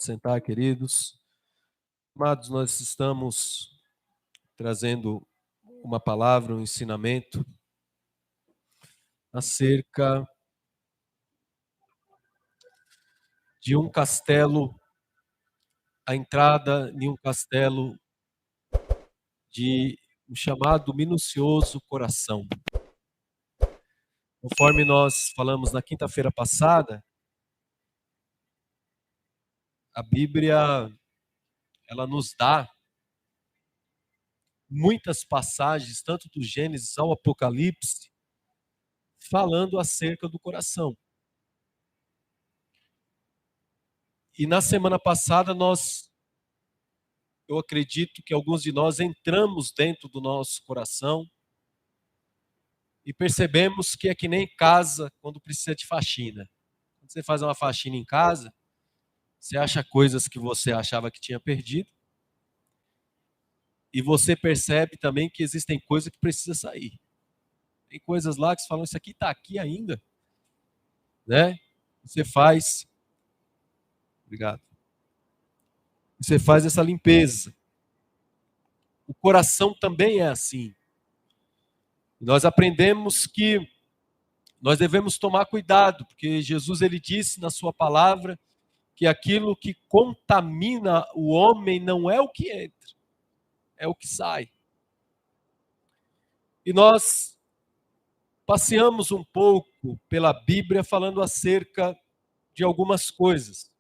sentar, queridos. Amados, nós estamos trazendo uma palavra, um ensinamento acerca de um castelo, a entrada em um castelo de um chamado minucioso coração. Conforme nós falamos na quinta-feira passada, a Bíblia, ela nos dá muitas passagens, tanto do Gênesis ao Apocalipse, falando acerca do coração. E na semana passada eu acredito que alguns de nós entramos dentro do nosso coração e percebemos que é que nem casa quando precisa de faxina. Quando você faz uma faxina em casa, você acha coisas que você achava que tinha perdido e você percebe também que existem coisas que precisam sair. Tem coisas lá que você fala, isso aqui está aqui ainda, né? Você faz... Obrigado. Você faz essa limpeza. O coração também é assim. Nós aprendemos que nós devemos tomar cuidado, porque Jesus ele disse na sua palavra que aquilo que contamina o homem não é o que entra, é o que sai. E nós passeamos um pouco pela Bíblia falando acerca de algumas coisas.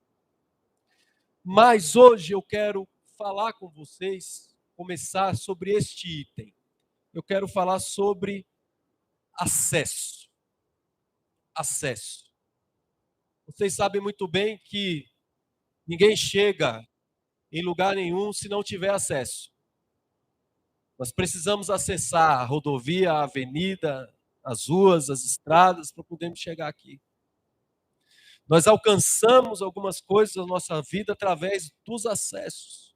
Mas hoje eu quero falar com vocês, começar sobre este item. Eu quero falar sobre acesso. Acesso. Vocês sabem muito bem que ninguém chega em lugar nenhum se não tiver acesso. Nós precisamos acessar a rodovia, a avenida, as ruas, as estradas para podermos chegar aqui. Nós alcançamos algumas coisas na nossa vida através dos acessos.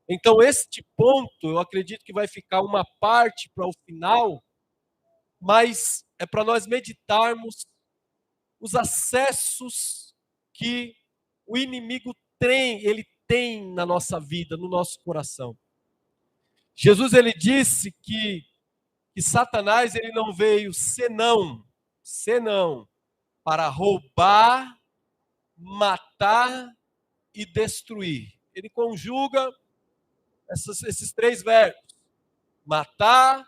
Então, este ponto, eu acredito que vai ficar uma parte para o final, mas é para nós meditarmos os acessos que o inimigo ele tem na nossa vida, no nosso coração. Jesus ele disse que Satanás ele não veio senão para roubar, matar e destruir. Ele conjuga esses três verbos: matar,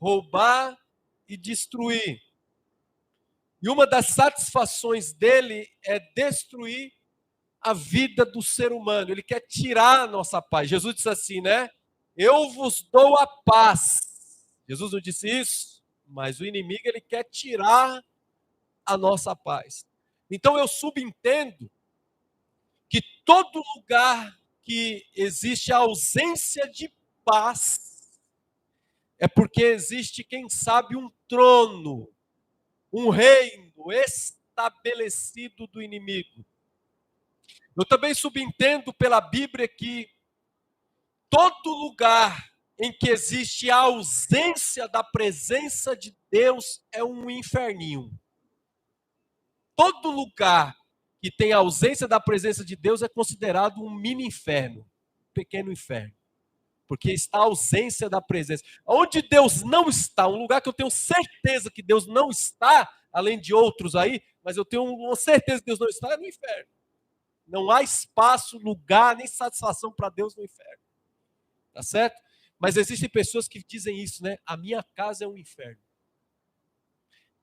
roubar e destruir. E uma das satisfações dele é destruir a vida do ser humano. Ele quer tirar a nossa paz. Jesus disse assim, né? Eu vos dou a paz. Jesus não disse isso, mas o inimigo ele quer tirar a nossa paz. Então eu subentendo que todo lugar que existe a ausência de paz é porque existe, quem sabe, um trono, um reino estabelecido do inimigo. Eu também subentendo pela Bíblia que todo lugar em que existe a ausência da presença de Deus é um inferninho. Todo lugar que tem a ausência da presença de Deus é considerado um mini inferno, um pequeno inferno. Porque está a ausência da presença. Onde Deus não está, um lugar que eu tenho certeza que Deus não está, além de outros aí, mas eu tenho uma certeza que Deus não está, é no inferno. Não há espaço, lugar, nem satisfação para Deus no inferno. Tá certo? Mas existem pessoas que dizem isso, né? A minha casa é um inferno.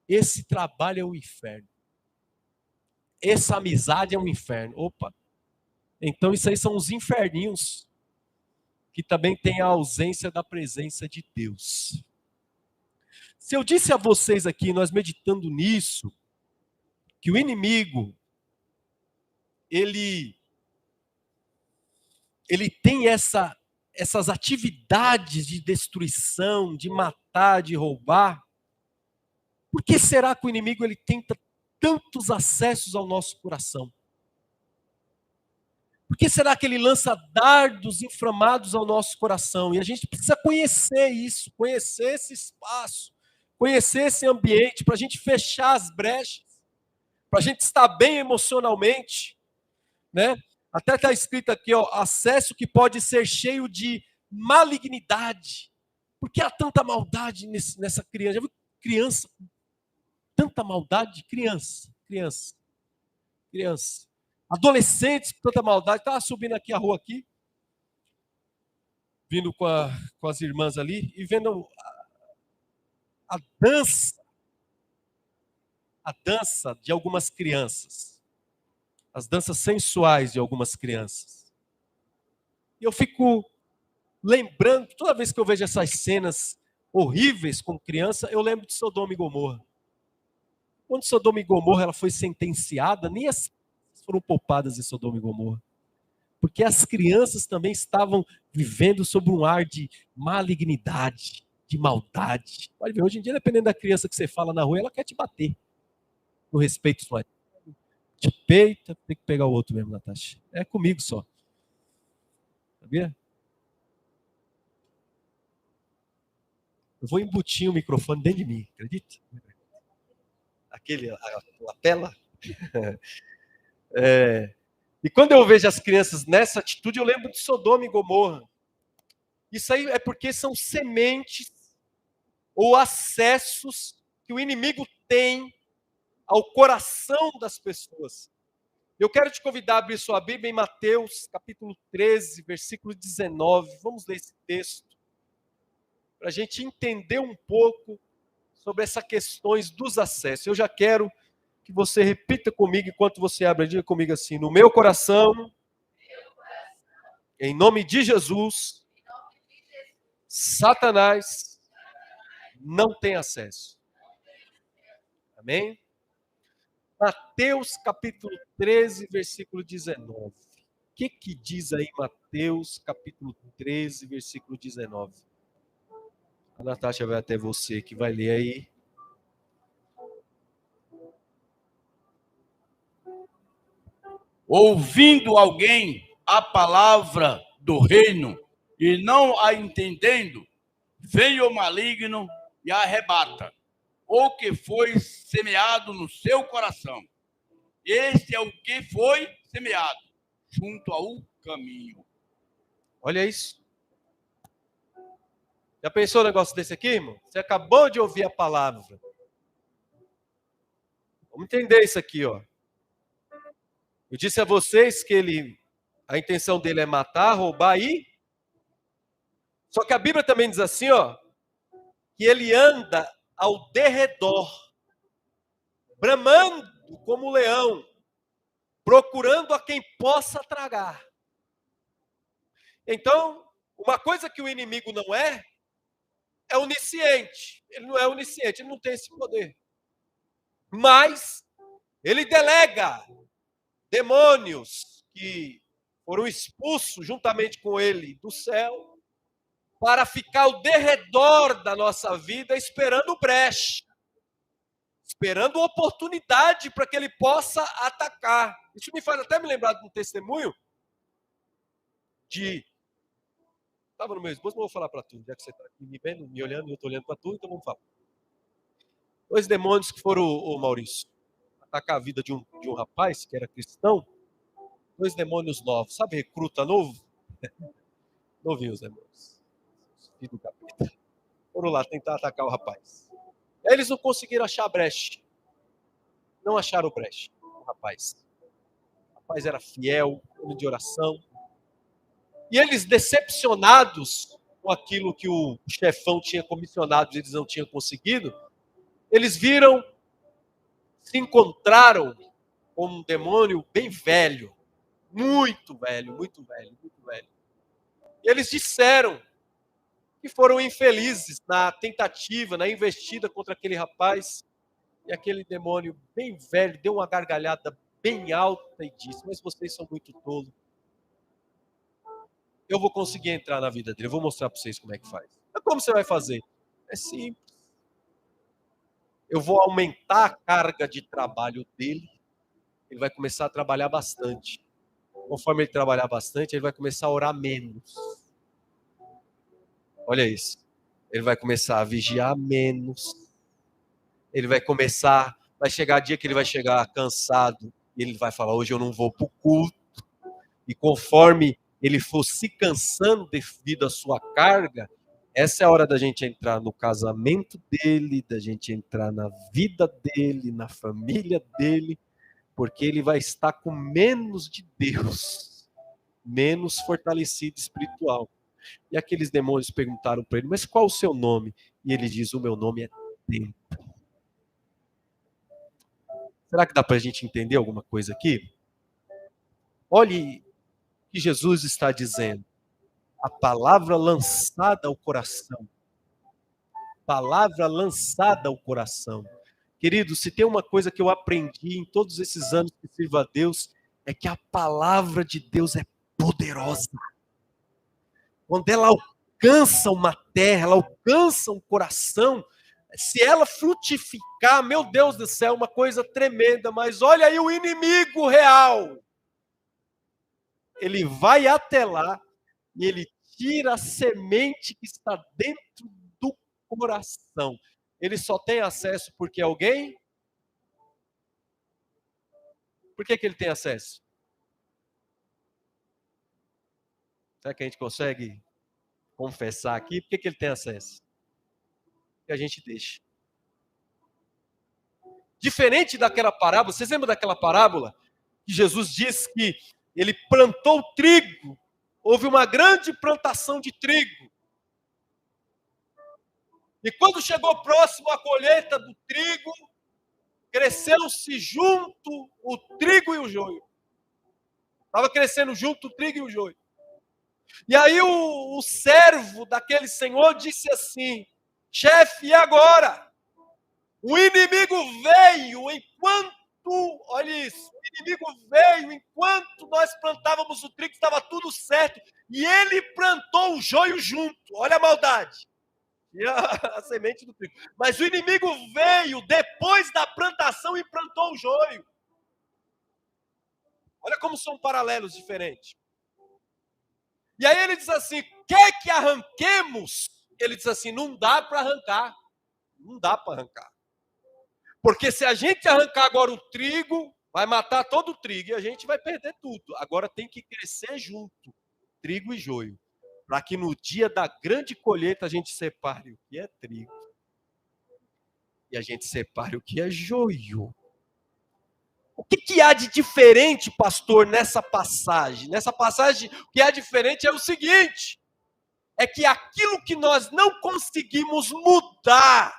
Esse trabalho é um inferno. Essa amizade é um inferno. Opa! Então isso aí são os inferninhos que também têm a ausência da presença de Deus. Se eu disse a vocês aqui, nós meditando nisso, que o inimigo, ele tem essas atividades de destruição, de matar, de roubar, por que será que o inimigo ele tenta tantos acessos ao nosso coração? Por que será que ele lança dardos inflamados ao nosso coração? E a gente precisa conhecer isso, conhecer esse espaço, conhecer esse ambiente, para a gente fechar as brechas, para a gente estar bem emocionalmente, né? Até está escrito aqui, ó, acesso que pode ser cheio de malignidade. Por que há tanta maldade nessa criança? Já viu criança? Tanta maldade? Criança. Adolescentes com tanta maldade. Estava subindo aqui a rua aqui, vindo com as irmãs ali e vendo a dança de algumas crianças. As danças sensuais de algumas crianças. E eu fico lembrando, toda vez que eu vejo essas cenas horríveis com criança, eu lembro de Sodoma e Gomorra. Quando Sodoma e Gomorra ela foi sentenciada, nem as foram poupadas em Sodoma e Gomorra. Porque as crianças também estavam vivendo sob um ar de malignidade, de maldade. Pode ver, hoje em dia, dependendo da criança que você fala na rua, ela quer te bater. No respeito só. Te peita, tem que pegar o outro mesmo, Natasha. É comigo só. Sabia? Eu vou embutir o microfone dentro de mim, acredita? A lapela. E quando eu vejo as crianças nessa atitude, eu lembro de Sodoma e Gomorra. Isso aí é porque são sementes ou acessos que o inimigo tem ao coração das pessoas. Eu quero te convidar a abrir sua Bíblia em Mateus, capítulo 13, versículo 19. Vamos ler esse texto, para a gente entender um pouco sobre essas questões dos acessos. Eu já quero que você repita comigo enquanto você abre, diga comigo assim: no meu coração, em nome de Jesus, Satanás não tem acesso. Amém? Mateus capítulo 13, versículo 19. O que diz aí Mateus capítulo 13, versículo 19? A Natasha vai até você que vai ler aí. Ouvindo alguém a palavra do reino e não a entendendo, vem o maligno e a arrebata o que foi semeado no seu coração. Este é o que foi semeado junto ao caminho. Olha isso. Já pensou um negócio desse aqui, irmão? Você acabou de ouvir a palavra. Vamos entender isso aqui, ó. Eu disse a vocês que a intenção dele é matar, roubar e... Só que a Bíblia também diz assim, ó, que ele anda ao derredor, bramando como um leão, procurando a quem possa tragar. Então, uma coisa que o inimigo não é onisciente. Ele não é onisciente, ele não tem esse poder. Mas ele delega demônios que foram expulsos juntamente com ele do céu para ficar ao derredor da nossa vida esperando brecha, esperando oportunidade para que ele possa atacar. Isso me faz até me lembrar de um testemunho de... Estava no meu esposo, mas vou falar para tu, já que você está aqui me vendo, me olhando e eu estou olhando para tu, então vamos falar. 2 demônios que foram, Maurício, atacar a vida de um rapaz que era cristão. 2 demônios novos, sabe, recruta novo? Novinhos os demônios. Filho do capeta. Foram lá tentar atacar o rapaz. Eles não conseguiram achar a brecha. Não acharam brecha, o rapaz. O rapaz era fiel, homem de oração. E eles, decepcionados com aquilo que o chefão tinha comissionado e eles não tinham conseguido, eles viram, se encontraram com um demônio bem velho, muito velho, muito velho, muito velho. E eles disseram que foram infelizes na tentativa, na investida contra aquele rapaz. E aquele demônio bem velho deu uma gargalhada bem alta e disse: mas vocês são muito tolos. Eu vou conseguir entrar na vida dele, eu vou mostrar para vocês como é que faz. Mas como você vai fazer? É simples. Eu vou aumentar a carga de trabalho dele. Ele vai começar a trabalhar bastante. Conforme ele trabalhar bastante, ele vai começar a orar menos. Olha isso. Ele vai começar a vigiar menos. Ele vai chegar dia que ele vai chegar cansado. E ele vai falar: hoje eu não vou para o culto. E conforme ele for se cansando devido à sua carga, essa é a hora da gente entrar no casamento dele, da gente entrar na vida dele, na família dele, porque ele vai estar com menos de Deus, menos fortalecido espiritual. E aqueles demônios perguntaram para ele, mas qual o seu nome? E ele diz, o meu nome é Tempo. Será que dá para a gente entender alguma coisa aqui? Olhe o que Jesus está dizendo. A palavra lançada ao coração. Palavra lançada ao coração. Querido, se tem uma coisa que eu aprendi em todos esses anos que sirvo a Deus, é que a palavra de Deus é poderosa. Quando ela alcança uma terra, ela alcança um coração, se ela frutificar, meu Deus do céu, uma coisa tremenda. Mas olha aí o inimigo real. Ele vai até lá e ele tira a semente que está dentro do coração. Ele só tem acesso porque alguém... Por que ele tem acesso? Será que a gente consegue confessar aqui? Por que ele tem acesso? Que a gente deixa. Diferente daquela parábola, vocês lembram daquela parábola? Que Jesus diz que ele plantou trigo, houve uma grande plantação de trigo. E quando chegou próximo à colheita do trigo, cresceu-se junto o trigo e o joio. Estava crescendo junto o trigo e o joio. E aí o servo daquele senhor disse assim, chefe, e agora? O inimigo veio olha isso, o inimigo veio enquanto nós plantávamos o trigo, estava tudo certo, e ele plantou o joio junto, olha a maldade, e a semente do trigo. Mas o inimigo veio depois da plantação e plantou o joio. Olha como são paralelos diferentes. E aí ele diz assim, quer que arranquemos? Ele diz assim, não dá para arrancar, não dá para arrancar. Porque se a gente arrancar agora o trigo, vai matar todo o trigo e a gente vai perder tudo. Agora tem que crescer junto, trigo e joio, para que no dia da grande colheita a gente separe o que é trigo e a gente separe o que é joio. O que há de diferente, pastor, nessa passagem? Nessa passagem, o que há diferente é o seguinte, é que aquilo que nós não conseguimos mudar,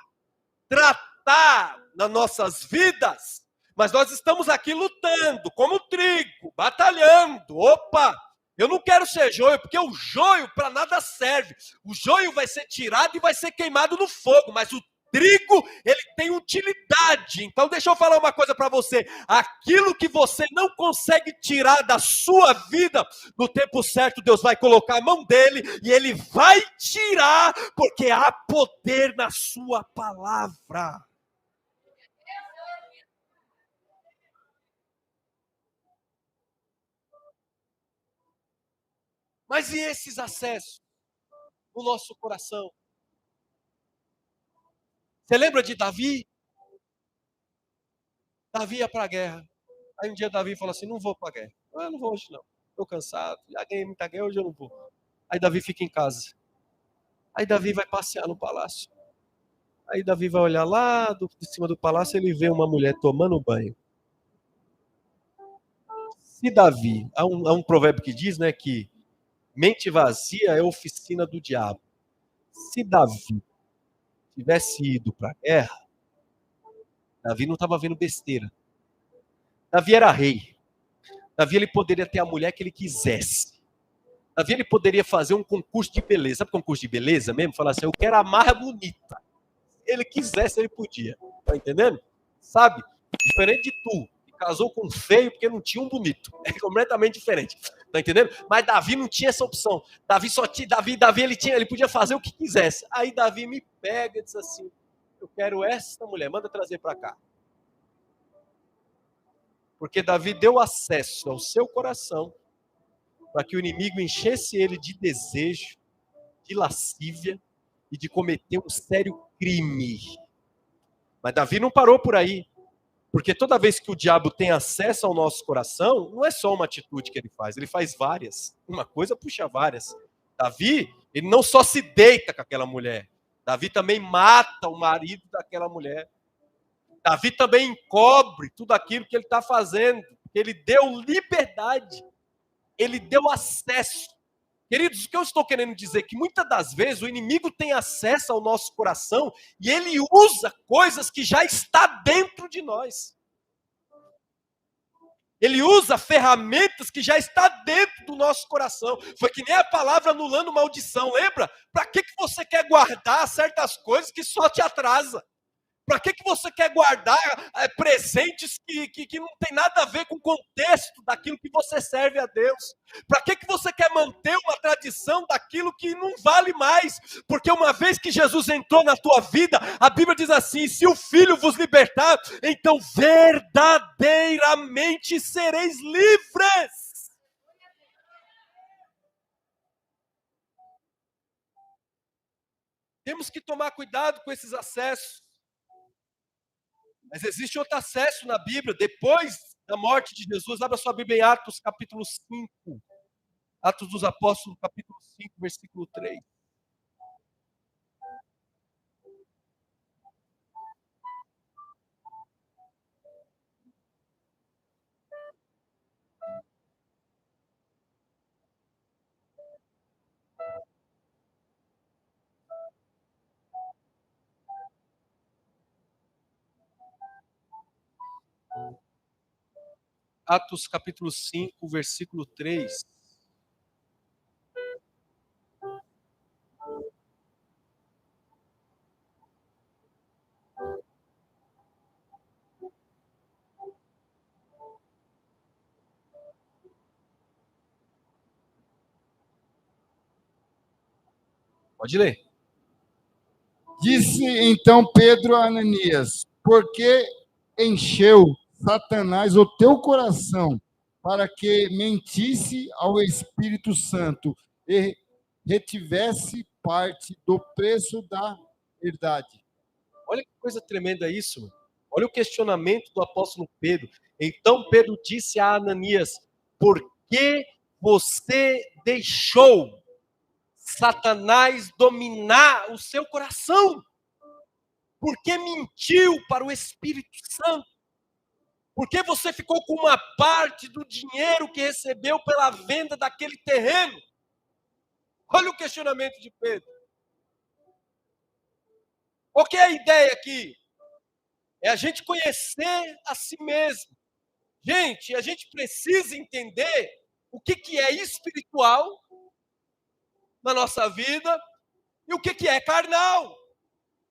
tratar nas nossas vidas, mas nós estamos aqui lutando, como trigo, batalhando. Opa, eu não quero ser joio, porque o joio para nada serve. O joio vai ser tirado e vai ser queimado no fogo, mas o trigo, ele tem utilidade. Então deixa eu falar uma coisa para você. Aquilo que você não consegue tirar da sua vida, no tempo certo Deus vai colocar a mão dele e ele vai tirar, porque há poder na sua palavra. Mas e esses acessos no nosso coração? Você lembra de Davi? Davi ia para a guerra. Aí um dia Davi falou assim, não vou para a guerra. Eu não vou hoje não, estou cansado, já ganhei muita guerra, hoje eu não vou. Aí Davi fica em casa. Aí Davi vai passear no palácio. Aí Davi vai olhar lá de cima do palácio, ele vê uma mulher tomando banho. Se Davi, há um provérbio que diz, né, que mente vazia é oficina do diabo. Se Davi tivesse ido para a guerra, Davi não estava vendo besteira. Davi era rei. Davi ele poderia ter a mulher que ele quisesse. Davi ele poderia fazer um concurso de beleza. Sabe concurso de beleza mesmo? Falar assim, eu quero a mais bonita. Se ele quisesse, ele podia. Tá entendendo? Sabe? Diferente de tu, que casou com um feio porque não tinha um bonito. É completamente diferente. Tá entendendo? Mas Davi não tinha essa opção. Davi ele podia fazer o que quisesse. Aí Davi me pega e diz assim, eu quero essa mulher, manda trazer para cá. Porque Davi deu acesso ao seu coração para que o inimigo enchesse ele de desejo, de lascívia e de cometer um sério crime. Mas Davi não parou por aí. Porque toda vez que o diabo tem acesso ao nosso coração, não é só uma atitude que ele faz várias. Uma coisa puxa várias. Davi, ele não só se deita com aquela mulher, Davi também mata o marido daquela mulher. Davi também encobre tudo aquilo que ele está fazendo. Ele deu liberdade, ele deu acesso. Queridos, o que eu estou querendo dizer é que muitas das vezes o inimigo tem acesso ao nosso coração e ele usa coisas que já está dentro de nós. Ele usa ferramentas que já está dentro do nosso coração. Foi que nem a palavra anulando maldição, lembra? Para que você quer guardar certas coisas que só te atrasa? Para que você quer guardar presentes que não tem nada a ver com o contexto daquilo que você serve a Deus? Para que você quer manter uma tradição daquilo que não vale mais? Porque uma vez que Jesus entrou na tua vida, a Bíblia diz assim: se o Filho vos libertar, então verdadeiramente sereis livres. Temos que tomar cuidado com esses acessos. Mas existe outro acesso na Bíblia, depois da morte de Jesus. Abra sua Bíblia em Atos, capítulo 5. Atos dos Apóstolos, capítulo 5, versículo 3. Atos, capítulo 5, versículo 3. Pode ler. Disse então Pedro a Ananias: por que encheu Satanás o teu coração para que mentisse ao Espírito Santo e retivesse parte do preço da verdade? Olha que coisa tremenda isso. Olha o questionamento do apóstolo Pedro. Então Pedro disse a Ananias: por que você deixou Satanás dominar o seu coração? Por que mentiu para o Espírito Santo? Por que você ficou com uma parte do dinheiro que recebeu pela venda daquele terreno? Olha o questionamento de Pedro. Qual que é a ideia aqui? É a gente conhecer a si mesmo. Gente, a gente precisa entender o que é espiritual na nossa vida e o que é carnal.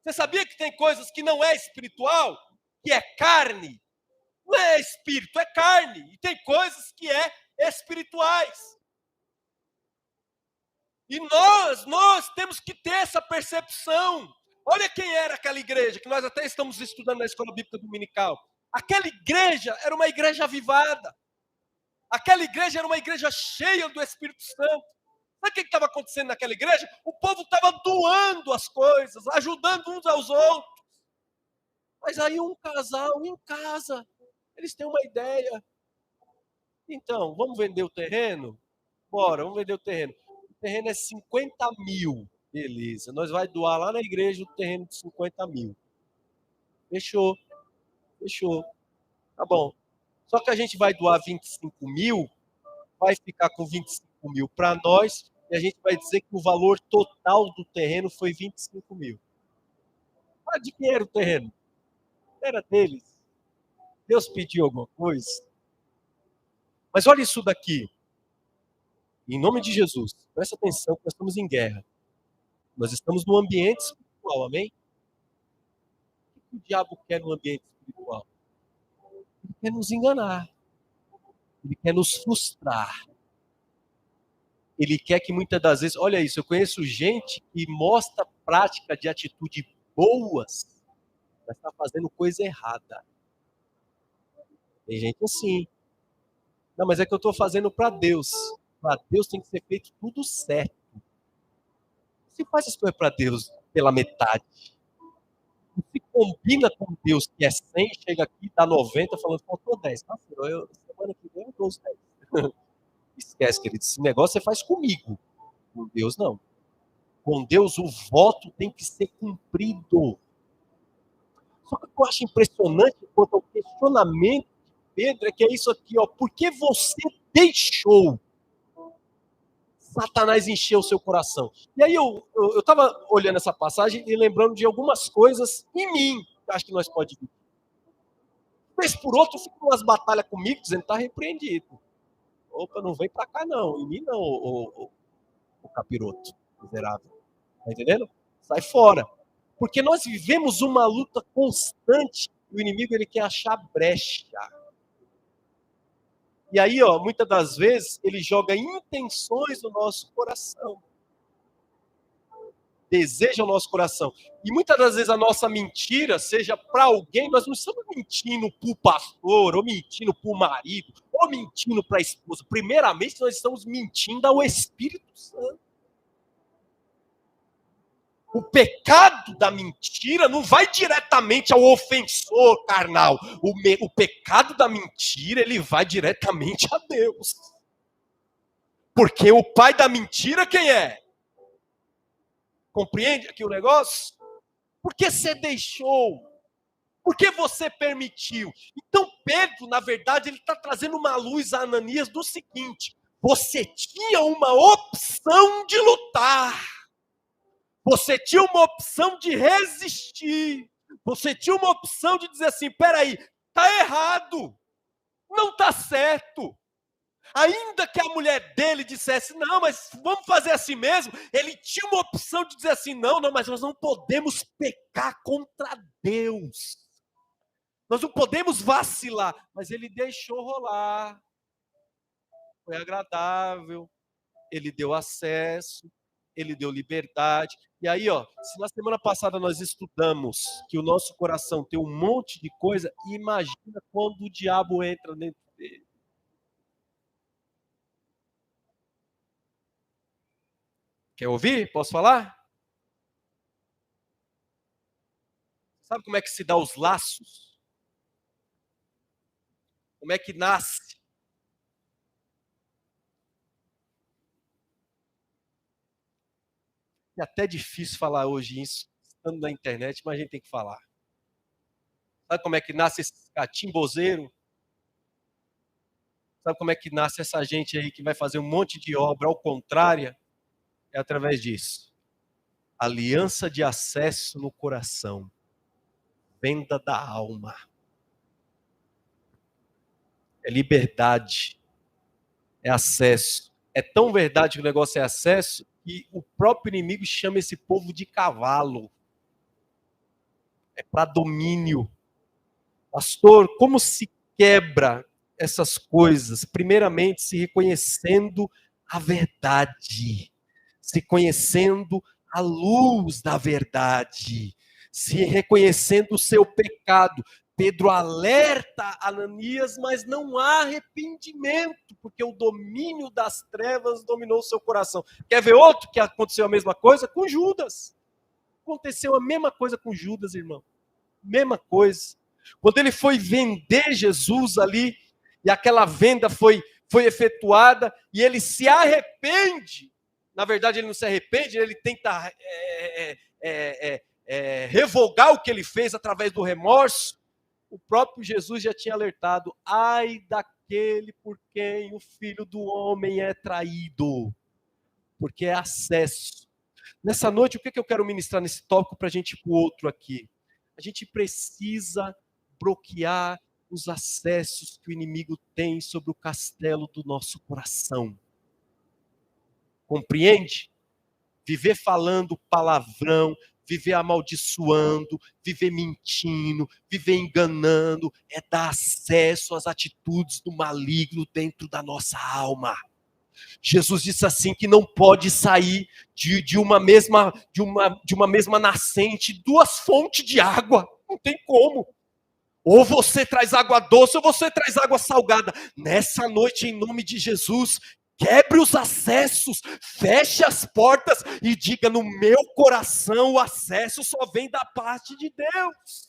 Você sabia que tem coisas que não é espiritual, que é carne? Não é espírito, é carne. E tem coisas que é espirituais. E nós temos que ter essa percepção. Olha quem era aquela igreja, que nós até estamos estudando na Escola Bíblica Dominical. Aquela igreja era uma igreja avivada. Aquela igreja era uma igreja cheia do Espírito Santo. Sabe o que estava acontecendo naquela igreja? O povo estava doando as coisas, ajudando uns aos outros. Mas aí um casal em casa, eles têm uma ideia. Então, vamos vender o terreno? Bora, vamos vender o terreno. O terreno é 50 mil. Beleza, nós vai doar lá na igreja o terreno de 50 mil. Fechou, fechou. Tá bom. Só que a gente vai doar 25 mil, vai ficar com 25 mil para nós, e a gente vai dizer que o valor total do terreno foi 25 mil. Ah, de quem era o terreno? Era deles. Deus pediu alguma coisa? Mas olha isso daqui. Em nome de Jesus, presta atenção que nós estamos em guerra. Nós estamos num ambiente espiritual, amém? O que o diabo quer no ambiente espiritual? Ele quer nos enganar. Ele quer nos frustrar. Ele quer que muitas das vezes... Olha isso, eu conheço gente que mostra prática de atitude boas, mas está fazendo coisa errada. Tem gente assim. Não, mas é que eu estou fazendo para Deus. Para Deus tem que ser feito tudo certo. Se faz as coisas para Deus pela metade, não se combina com Deus que é 100, chega aqui, dá 90, falando, faltou 10. Tá, filho, semana que vem eu dou os 10. Esquece, querido, esse negócio você faz comigo. Com Deus, não. Com Deus, o voto tem que ser cumprido. Só que o que eu acho impressionante quanto ao questionamento de Pedro é que é isso aqui, ó. Por que você deixou Satanás encher o seu coração? E aí eu estava olhando essa passagem e lembrando de algumas coisas em mim que acho que nós podemos ver. Vez por outro, eu fico umas batalhas comigo, dizendo, está repreendido. Opa, não vem pra cá não. Em mim não, o capiroto miserável. Tá entendendo? Sai fora. Porque nós vivemos uma luta constante. O inimigo, ele quer achar brecha. E aí, ó, muitas das vezes, ele joga intenções no nosso coração. Deseja o nosso coração. E muitas das vezes a nossa mentira, seja para alguém, nós não estamos mentindo para o pastor, ou mentindo para o marido, ou mentindo para a esposa. Primeiramente, nós estamos mentindo ao Espírito Santo. O pecado da mentira não vai diretamente ao ofensor carnal. O pecado da mentira, ele vai diretamente a Deus. Porque o pai da mentira, quem é? Compreende aqui o negócio? Por que você deixou? Por que você permitiu? Então Pedro, na verdade, ele está trazendo uma luz a Ananias do seguinte: você tinha uma opção de lutar. Você tinha uma opção de resistir. Você tinha uma opção de dizer assim, peraí, tá errado. Não tá certo. Ainda que a mulher dele dissesse, não, mas vamos fazer assim mesmo, ele tinha uma opção de dizer assim, não, mas nós não podemos pecar contra Deus. Nós não podemos vacilar. Mas ele deixou rolar. Foi agradável. Ele deu acesso. Ele deu liberdade. E aí, ó, se na semana passada nós estudamos que o nosso coração tem um monte de coisa, imagina quando o diabo entra dentro dele. Quer ouvir? Posso falar? Sabe como é que se dá os laços? Como é que nasce? É até difícil falar hoje isso, estando na internet, mas a gente tem que falar. Sabe como é que nasce esse catimbozeiro? Sabe como é que nasce essa gente aí que vai fazer um monte de obra ao contrário? É através disso. Aliança de acesso no coração. Venda da alma. É liberdade. É acesso. É tão verdade que o negócio é acesso que o próprio inimigo chama esse povo de cavalo. É para domínio. Pastor, como se quebra essas coisas? Primeiramente, se reconhecendo a verdade. Se conhecendo a luz da verdade. Se reconhecendo o seu pecado. Pedro alerta Ananias, mas não há arrependimento, porque o domínio das trevas dominou o seu coração. Quer ver outro que aconteceu a mesma coisa? Com Judas. Aconteceu a mesma coisa com Judas, irmão. Mesma coisa. Quando ele foi vender Jesus ali, e aquela venda foi efetuada, e ele se arrepende. Na verdade, ele não se arrepende, ele tenta revogar o que ele fez através do remorso. O próprio Jesus já tinha alertado, ai daquele por quem o Filho do Homem é traído, porque é acesso. Nessa noite, o que eu quero ministrar nesse tópico para a gente ir para o outro aqui? A gente precisa bloquear os acessos que o inimigo tem sobre o castelo do nosso coração. Compreende? Viver falando palavrão, viver amaldiçoando, viver mentindo, viver enganando, é dar acesso às atitudes do maligno dentro da nossa alma. Jesus disse assim que não pode sair de uma mesma nascente duas fontes de água. Não tem como. Ou você traz água doce ou você traz água salgada. Nessa noite, em nome de Jesus, quebre os acessos, feche as portas e diga: no meu coração o acesso só vem da parte de Deus.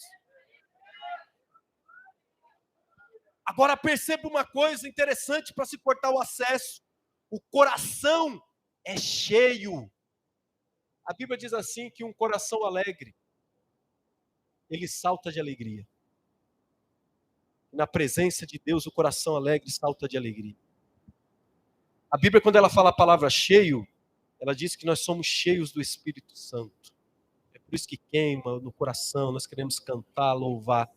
Agora perceba uma coisa interessante para se cortar o acesso: o coração é cheio. A Bíblia diz assim que um coração alegre, ele salta de alegria. Na presença de Deus, o coração alegre salta de alegria. A Bíblia, quando ela fala a palavra cheio, ela diz que nós somos cheios do Espírito Santo. É por isso que queima no coração, nós queremos cantar, louvar.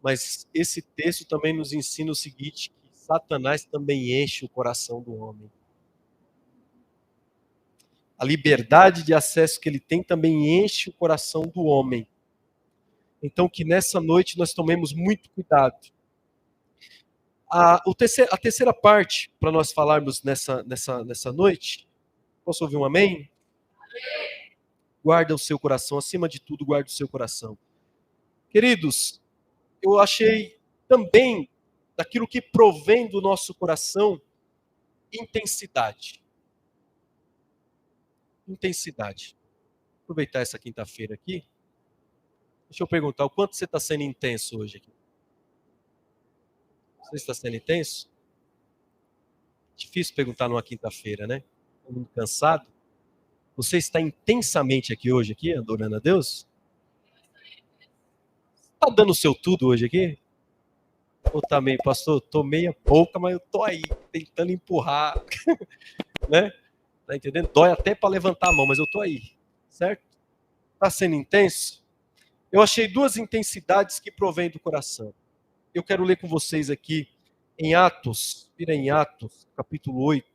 Mas esse texto também nos ensina o seguinte, que Satanás também enche o coração do homem. A liberdade de acesso que ele tem também enche o coração do homem. Então que nessa noite nós tomemos muito cuidado. A terceira parte, para nós falarmos nessa noite, posso ouvir um amém? Guarda o seu coração, acima de tudo, guarda o seu coração. Queridos, eu achei também, daquilo que provém do nosso coração, intensidade. Intensidade. Vou aproveitar essa quinta-feira aqui. Deixa eu perguntar, o quanto você está sendo intenso hoje aqui? Você está sendo intenso? Difícil perguntar numa quinta-feira, né? Todo mundo cansado. Você está intensamente aqui hoje, aqui, adorando a Deus? Está dando o seu tudo hoje aqui? Ou tá meio, pastor, tô meia pouca, mas eu tô aí, tentando empurrar, né? Tá entendendo? Dói até para levantar a mão, mas eu tô aí, certo? Está sendo intenso? Eu achei duas intensidades que provêm do coração. Eu quero ler com vocês aqui em Atos, vira em Atos, capítulo 8,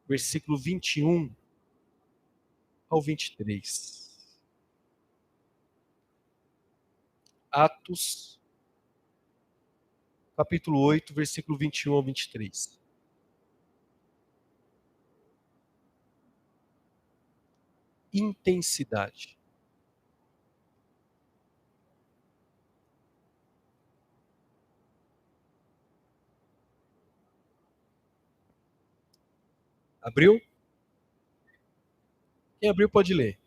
versículo 21 ao 23. Atos, capítulo 8, versículo 21 ao 23. Intensidade. Abriu? Quem abriu pode ler.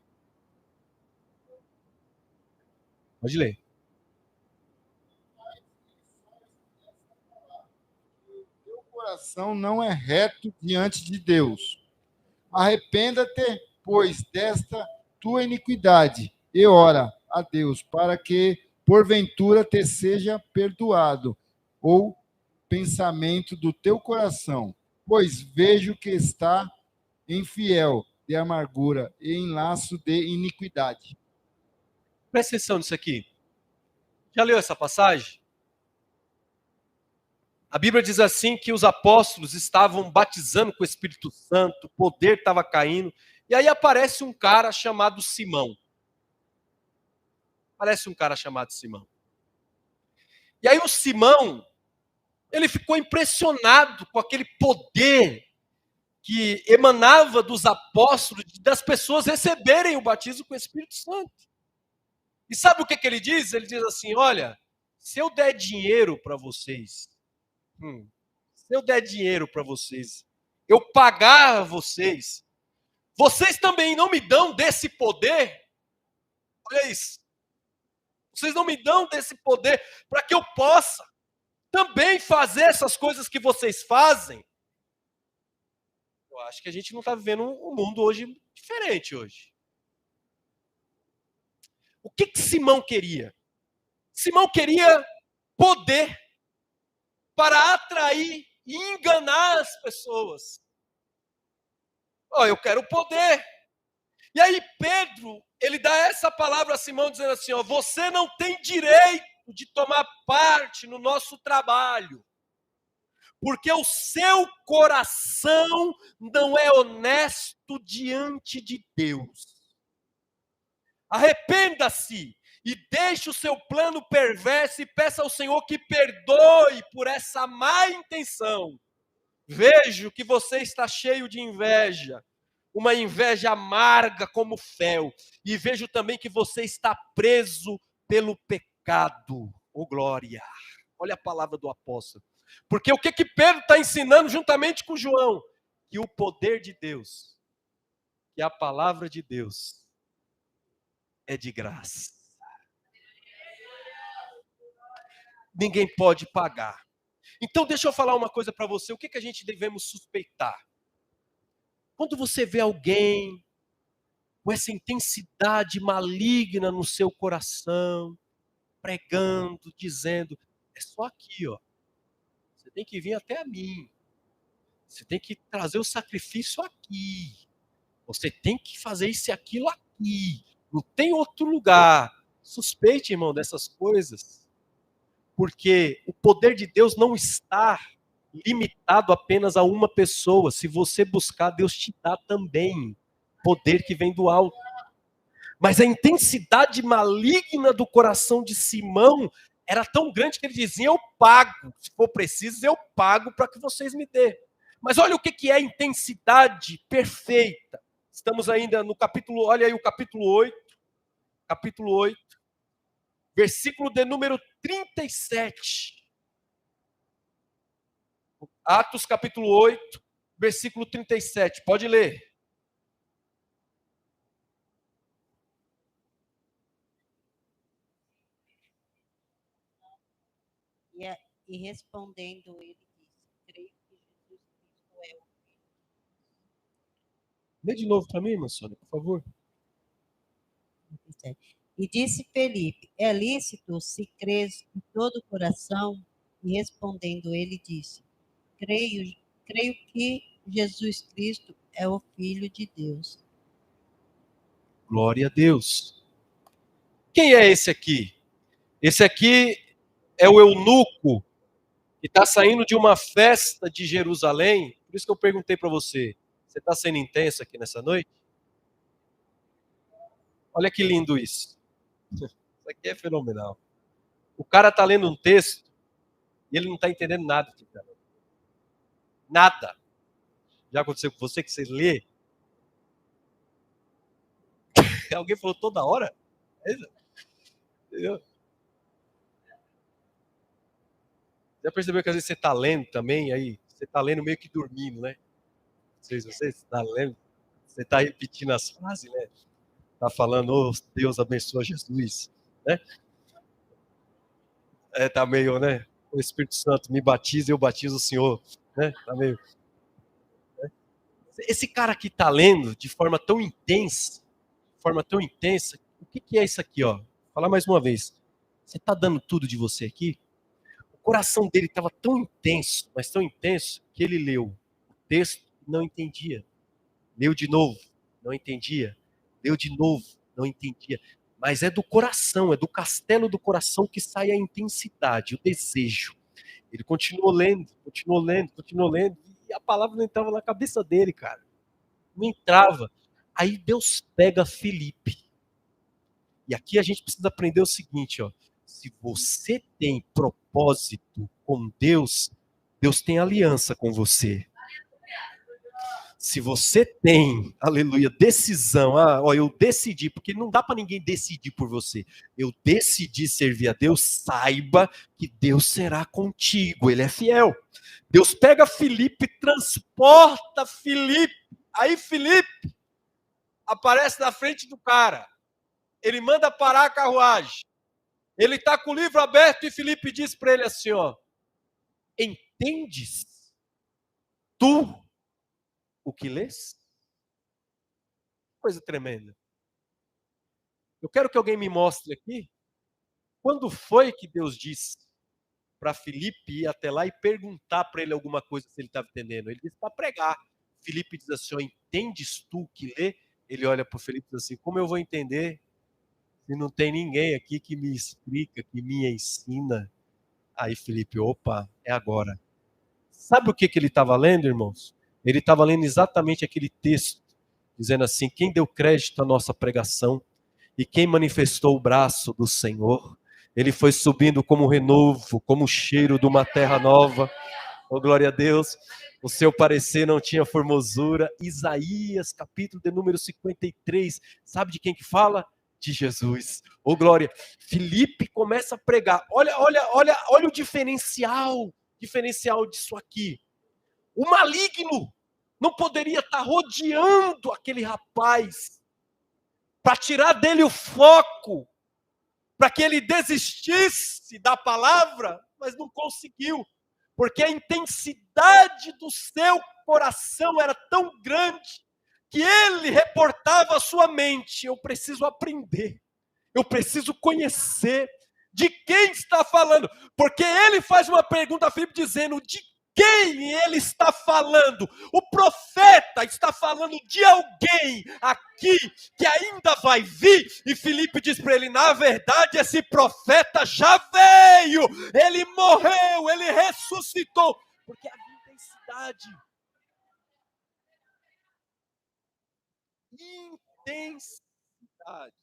Pode ler. Teu coração não é reto diante de Deus. Arrependa-te, pois, desta tua iniquidade, e ora a Deus, para que, porventura, te seja perdoado, ou pensamento do teu coração, pois vejo que está infiel de amargura e em laço de iniquidade. Presta atenção nisso aqui. Já leu essa passagem? A Bíblia diz assim que os apóstolos estavam batizando com o Espírito Santo, o poder estava caindo, e aí aparece um cara chamado Simão. Aparece um cara chamado Simão. E aí o Simão, ele ficou impressionado com aquele poder que emanava dos apóstolos, das pessoas receberem o batismo com o Espírito Santo. E sabe o que ele diz? Ele diz assim, olha, se eu der dinheiro para vocês, eu pagar a vocês, vocês também não me dão desse poder? Olha isso. Vocês não me dão desse poder para que eu possa também fazer essas coisas que vocês fazem? Eu acho que a gente não está vivendo um mundo hoje diferente hoje. O que Simão queria? Simão queria poder para atrair e enganar as pessoas. Eu quero poder. E aí Pedro, ele dá essa palavra a Simão dizendo assim, você não tem direito de tomar parte no nosso trabalho, porque o seu coração não é honesto diante de Deus. Arrependa-se e deixe o seu plano perverso e peça ao Senhor que perdoe por essa má intenção. Vejo que você está cheio de inveja, uma inveja amarga como fel, e vejo também que você está preso pelo pecado. Glória! Olha a palavra do apóstolo. Porque o que Pedro está ensinando juntamente com João? Que o poder de Deus, que a palavra de Deus é de graça. Ninguém pode pagar. Então deixa eu falar uma coisa para você, o que a gente devemos suspeitar? Quando você vê alguém com essa intensidade maligna no seu coração, pregando, dizendo, é só aqui, ó. Você tem que vir até a mim. Você tem que trazer o sacrifício aqui. Você tem que fazer isso e aquilo aqui. Não tem outro lugar. Suspeite, irmão, dessas coisas. Porque o poder de Deus não está limitado apenas a uma pessoa. Se você buscar, Deus te dá também poder que vem do alto. Mas a intensidade maligna do coração de Simão era tão grande que ele dizia, eu pago. Se for preciso, eu pago para que vocês me dêem. Mas olha o que é a intensidade perfeita. Estamos ainda no capítulo, olha aí o capítulo 8, versículo de número 37. Atos capítulo 8, versículo 37. Pode ler. E respondendo, ele disse, creio que Jesus Cristo é o Filho. Lê de novo para mim, irmã Sônia, por favor. E disse Felipe, é lícito se crês de todo o coração? E respondendo, ele disse, creio que Jesus Cristo é o Filho de Deus. Glória a Deus. Quem é esse aqui? Esse aqui é o eunuco que está saindo de uma festa de Jerusalém. Por isso que eu perguntei para você, você está sendo intenso aqui nessa noite? Olha que lindo isso. Isso aqui é fenomenal. O cara está lendo um texto e ele não está entendendo nada. Nada. Já aconteceu com você que você lê? Alguém falou toda hora? Entendeu? Já percebeu que às vezes você está lendo também, aí você está lendo meio que dormindo, né? Não sei se você está lendo, você está repetindo as frases, né? Está falando, oh, Deus abençoa Jesus, né? Tá meio, né? O Espírito Santo me batiza e eu batizo o Senhor, né? Tá meio... Né? Esse cara aqui está lendo de forma tão intensa, o que é isso aqui, ó? Vou falar mais uma vez. Você está dando tudo de você aqui? O coração dele estava tão intenso, mas tão intenso, que ele leu o texto e não entendia. Leu de novo, não entendia. Leu de novo, não entendia. Mas é do coração, é do castelo do coração que sai a intensidade, o desejo. Ele continuou lendo, e a palavra não entrava na cabeça dele, cara. Não entrava. Aí Deus pega Felipe. E aqui a gente precisa aprender o seguinte, ó. Se você tem propósito com Deus, Deus tem aliança com você. Se você tem, aleluia, decisão, eu decidi, porque não dá para ninguém decidir por você. Eu decidi servir a Deus, saiba que Deus será contigo, Ele é fiel. Deus pega Felipe, transporta Felipe. Aí Felipe aparece na frente do cara. Ele manda parar a carruagem. Ele está com o livro aberto e Felipe diz para ele assim, ó, entendes tu o que lês? Coisa tremenda. Eu quero que alguém me mostre aqui, quando foi que Deus disse para Felipe ir até lá e perguntar para ele alguma coisa se ele estava entendendo? Ele disse para pregar. Felipe diz assim, ó, entendes tu o que lê? Ele olha para o Felipe e diz assim, como eu vou entender se não tem ninguém aqui que me explica, que me ensina? Aí Felipe, opa, é agora. Sabe o que ele estava lendo, irmãos? Ele estava lendo exatamente aquele texto, dizendo assim, quem deu crédito à nossa pregação e quem manifestou o braço do Senhor, ele foi subindo como renovo, como cheiro de uma terra nova. Oh, glória a Deus. O seu parecer não tinha formosura. Isaías, capítulo de número 53. Sabe de quem que fala? De Jesus. Oh, glória. Felipe começa a pregar. Olha o diferencial diferencial disso aqui. O maligno não poderia estar rodeando aquele rapaz para tirar dele o foco, para que ele desistisse da palavra, mas não conseguiu, porque a intensidade do seu coração era tão grande que ele reportava à sua mente: eu preciso aprender, eu preciso conhecer de quem está falando, porque ele faz uma pergunta a Filipe dizendo: de quem ele está falando? O profeta está falando de alguém aqui que ainda vai vir. E Filipe diz para ele: na verdade, esse profeta já veio, ele morreu, ele ressuscitou. Porque havia intensidade. Intensidade.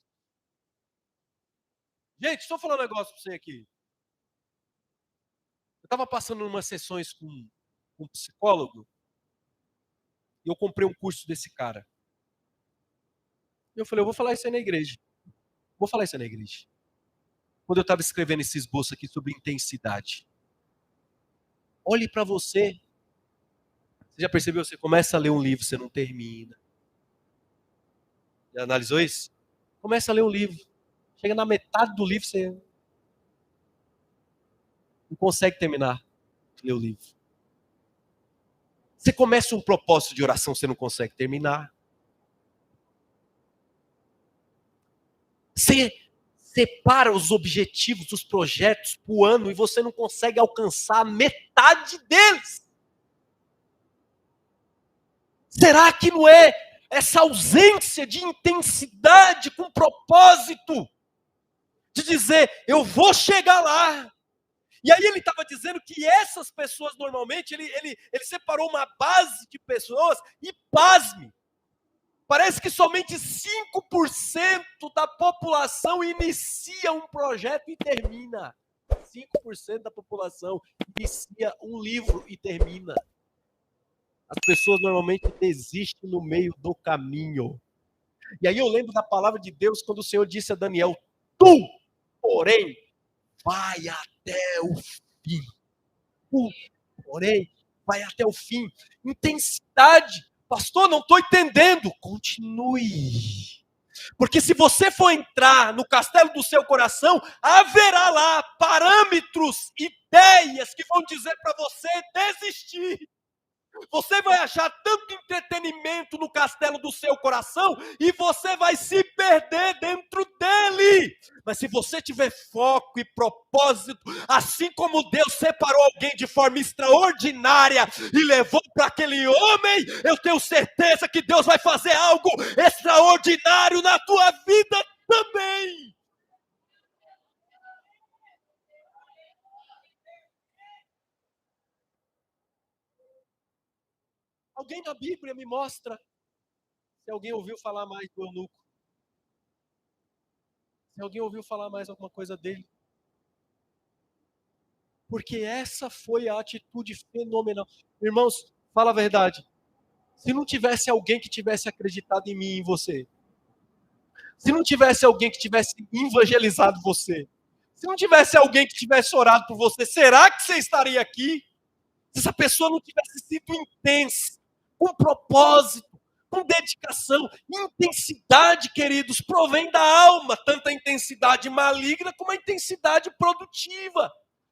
Gente, estou falando um negócio para você aqui. Eu estava passando umas sessões com um psicólogo e eu comprei um curso desse cara. Eu falei: eu vou falar isso aí na igreja. Vou falar isso aí na igreja. Quando eu estava escrevendo esse esboço aqui sobre intensidade. Olhe para você. Você já percebeu? Você começa a ler um livro, você não termina. Já analisou isso? Começa a ler um livro. Chega na metade do livro, você não consegue terminar de ler o livro. Você começa um propósito de oração, você não consegue terminar. Você separa os objetivos, os projetos para o ano e você não consegue alcançar a metade deles. Será que não é essa ausência de intensidade com propósito? De dizer: eu vou chegar lá. E aí ele estava dizendo que essas pessoas normalmente, ele separou uma base de pessoas e, pasme, parece que somente 5% da população inicia um projeto e termina. 5% da população inicia um livro e termina. As pessoas normalmente desistem no meio do caminho. E aí eu lembro da palavra de Deus quando o Senhor disse a Daniel: tu, porém, vai até o fim. Tu, porém, vai até o fim. Intensidade. Pastor, não estou entendendo. Continue. Porque se você for entrar no castelo do seu coração, haverá lá parâmetros, ideias que vão dizer para você desistir. Você vai achar tanto entretenimento no castelo do seu coração e você vai se perder dentro dele. Mas se você tiver foco e propósito, assim como Deus separou alguém de forma extraordinária e levou para aquele homem, eu tenho certeza que Deus vai fazer algo extraordinário na tua vida também. Alguém na Bíblia me mostra se alguém ouviu falar mais do eunuco. Se alguém ouviu falar mais alguma coisa dele. Porque essa foi a atitude fenomenal. Irmãos, fala a verdade. Se não tivesse alguém que tivesse acreditado em mim e em você, se não tivesse alguém que tivesse evangelizado você, se não tivesse alguém que tivesse orado por você, será que você estaria aqui? Se essa pessoa não tivesse sido intensa, com propósito, com dedicação, intensidade, queridos, provém da alma, tanto a intensidade maligna como a intensidade produtiva,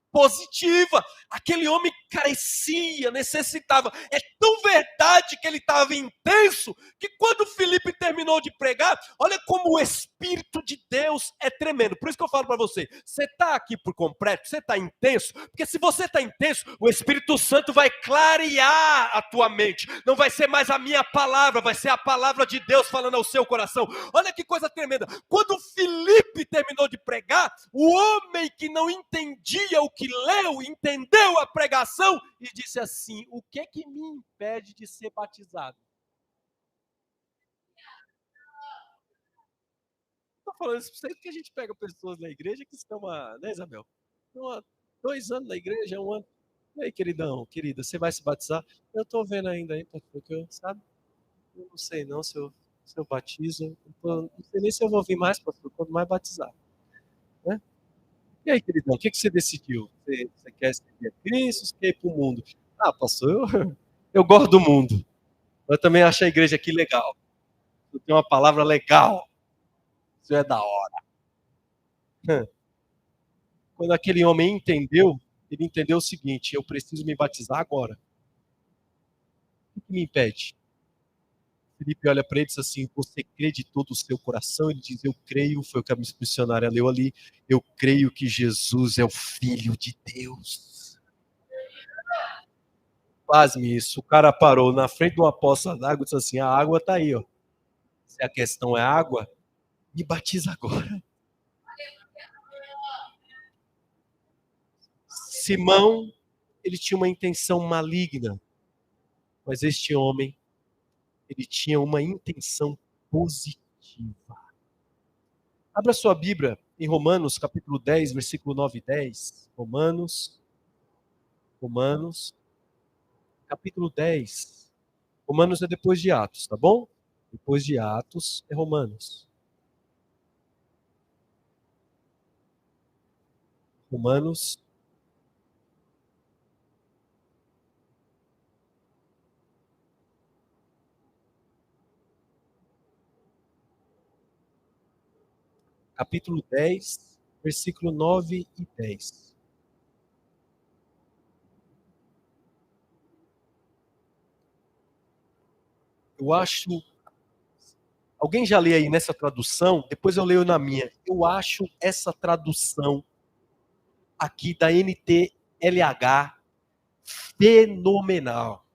positiva. Aquele homem carecia, necessitava. É tão verdade que ele estava intenso, que quando Filipe terminou de pregar, olha como o Espírito de Deus é tremendo. Por isso que eu falo para você, você está aqui por completo, você está intenso, porque se você está intenso, o Espírito Santo vai clarear a tua mente. Não vai ser mais a minha palavra, vai ser a palavra de Deus falando ao seu coração. Olha que coisa tremenda. Quando Filipe terminou de pregar, o homem que não entendia o que leu, entendeu a pregação e disse assim: o que que me impede de ser batizado? Estou falando isso para vocês porque a gente pega pessoas na igreja que estão né, Isabel? Estão há 2 anos na igreja, 1 ano. E aí, queridão, querida, você vai se batizar? Eu estou vendo ainda aí, porque eu, sabe? Eu não sei não se eu batizo. Não sei nem se eu vou vir mais, pastor, quando mais batizar. Né? E aí, queridão, o que você decidiu? Você quer seguir a Cristo, você quer ir para o mundo? Ah, pastor, eu gosto do mundo. Eu também acho a igreja aqui legal. Eu tenho uma palavra legal. Isso é da hora. Quando aquele homem entendeu, ele entendeu o seguinte: eu preciso me batizar agora. O que me impede? Felipe olha para ele e diz assim: você crê de todo o seu coração? Ele diz: eu creio, foi o que a missionária leu ali, eu creio que Jesus é o Filho de Deus. Pasme isso, o cara parou na frente de uma poça d'água e disse assim: a água está aí, ó. Se a questão é água, me batiza agora. Simão, ele tinha uma intenção maligna, mas este homem, ele tinha uma intenção positiva. Abra sua Bíblia em Romanos, capítulo 10, versículo 9 e 10. Romanos, capítulo 10. Romanos é depois de Atos, tá bom? Depois de Atos é Romanos. Romanos, capítulo 10, versículo 9 e 10. Eu acho... Alguém já lê aí nessa tradução? Depois eu leio na minha. Eu acho essa tradução aqui da NTLH fenomenal.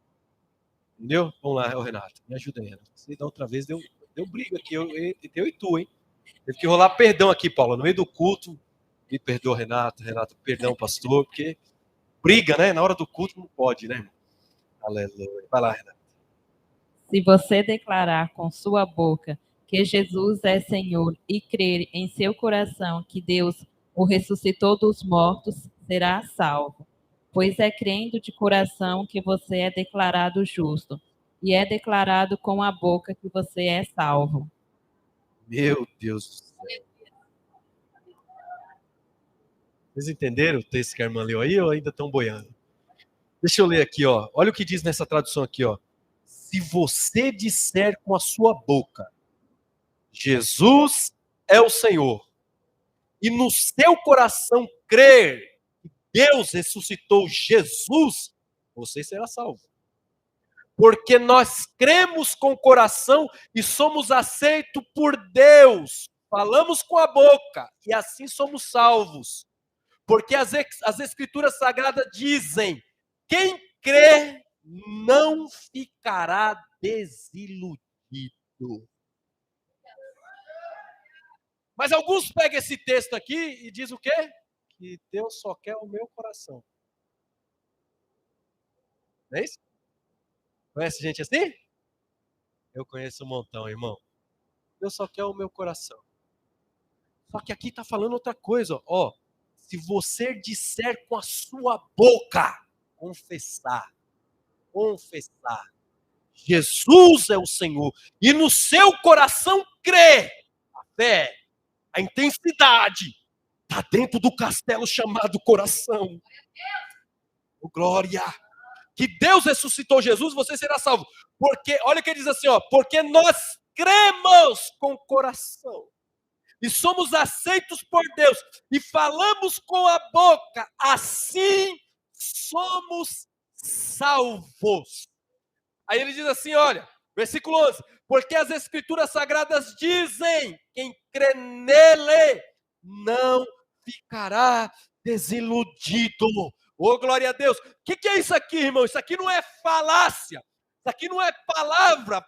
Entendeu? Vamos lá, Renato. Me ajuda aí, Renato. Você da outra vez deu briga aqui. Eu e tu, hein? Teve que rolar perdão aqui, Paula. No meio do culto, me perdoa, Renato. Renato, perdão, pastor. Porque briga, né? Na hora do culto não pode, né? Aleluia. Vai lá, Renato. Se você declarar com sua boca que Jesus é Senhor e crer em seu coração que Deus o ressuscitou dos mortos, será salvo. Pois é crendo de coração que você é declarado justo, e é declarado com a boca que você é salvo. Meu Deus do céu. Vocês entenderam o texto que a irmã leu aí ou ainda estão boiando? Deixa eu ler aqui, ó. Olha o que diz nessa tradução aqui, ó. Se você disser com a sua boca, Jesus é o Senhor, e no seu coração crer que Deus ressuscitou Jesus, você será salvo. Porque nós cremos com o coração e somos aceitos por Deus. Falamos com a boca e assim somos salvos. Porque as Escrituras Sagradas dizem: quem crê não ficará desiludido. Mas alguns pegam esse texto aqui e diz o quê? Que Deus só quer o meu coração. Não é isso? Conhece gente assim? Eu conheço um montão, irmão. Deus só quer o meu coração. Só que aqui está falando outra coisa, ó. Se você disser com a sua boca, confessar, Jesus é o Senhor, e no seu coração crer, a fé, a intensidade, está dentro do castelo chamado coração. Oh, glória! Que Deus ressuscitou Jesus, você será salvo. Porque, olha o que ele diz assim, ó, porque nós cremos com o coração e somos aceitos por Deus e falamos com a boca, assim somos salvos. Aí ele diz assim, olha, versículo 11, porque as Escrituras Sagradas dizem, quem crê nele não ficará desiludido. Oh, glória a Deus. O que é isso aqui, irmão? Isso aqui não é falácia. Isso aqui não é palavra